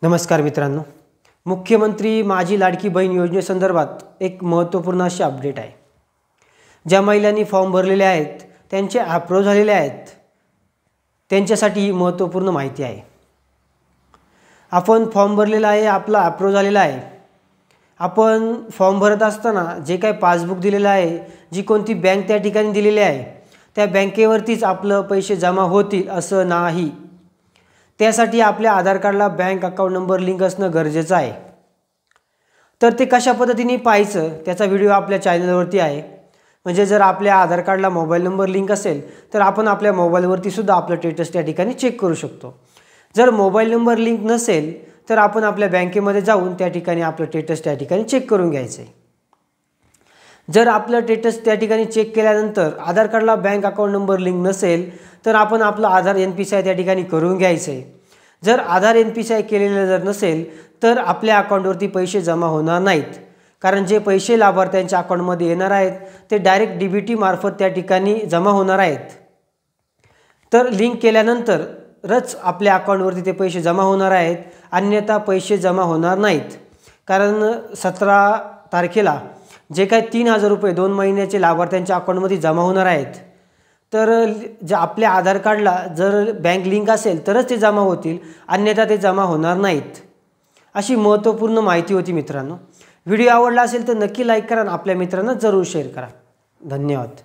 नमस्कार मित्रांनो, मुख्यमंत्री माझी लाडकी बहीण योजनेसंदर्भात एक महत्त्वपूर्ण अशी अपडेट आहे। ज्या महिलांनी फॉर्म भरलेले आहेत त्यांचे अप्रूव्ह झालेले आहेत त्यांच्यासाठी ही महत्त्वपूर्ण माहिती आहे। आपण फॉर्म भरलेला आहे, आपला अप्रूव्ह झालेला आहे। आपण फॉर्म भरत असताना जे काही पासबुक दिलेलं आहे, जी कोणती बँक त्या ठिकाणी दिलेली आहे त्या बँकेवरतीच आपलं पैसे जमा होतील असं नाही। त्यासाठी आपल्या आधार कार्डला बँक अकाउंट नंबर लिंक असणं गरजेचं आहे। तर ते कशा पद्धतीने पाहायचं त्याचा व्हिडिओ आपल्या चॅनलवरती आहे। म्हणजे जर आपल्या आधार कार्डला मोबाईल नंबर लिंक असेल तर आपण आपल्या मोबाईलवरती सुद्धा आपलं स्टेटस त्या ठिकाणी चेक करू शकतो। जर मोबाईल नंबर लिंक नसेल तर आपण आपल्या बँकेमध्ये जाऊन त्या ठिकाणी आपलं स्टेटस त्या ठिकाणी चेक करून घ्यायचं आहे। जर आपलं स्टेटस त्या ठिकाणी चेक केल्यानंतर आधार कार्डला बँक अकाउंट नंबर लिंक नसेल तर आपण आपलं आधार NPCI त्या ठिकाणी करून घ्यायचं आहे। जर आधार NPCI केलेलं जर नसेल तर आपल्या अकाउंटवरती पैसे जमा होणार नाहीत, कारण जे पैसे लाभार्थ्यांच्या अकाउंटमध्ये येणार आहेत ते डायरेक्ट DBT मार्फत त्या ठिकाणी जमा होणार आहेत। तर लिंक केल्यानंतरच आपल्या अकाउंटवरती ते पैसे जमा होणार आहेत, अन्यथा पैसे जमा होणार नाहीत। कारण 17 तारखेला जे काही 3000 रुपये 2 महिन्याचे लाभार्थ्यांच्या अकाउंटमध्ये जमा होणार आहेत, तर जे आपल्या आधार कार्डला जर बँक लिंक असेल तरच ते जमा होतील, अन्यथा ते जमा होणार नाहीत। अशी महत्त्वपूर्ण माहिती होती मित्रांनो। व्हिडिओ आवडला असेल तर नक्की लाईक करा आणि आपल्या मित्रांना जरूर शेअर करा। धन्यवाद।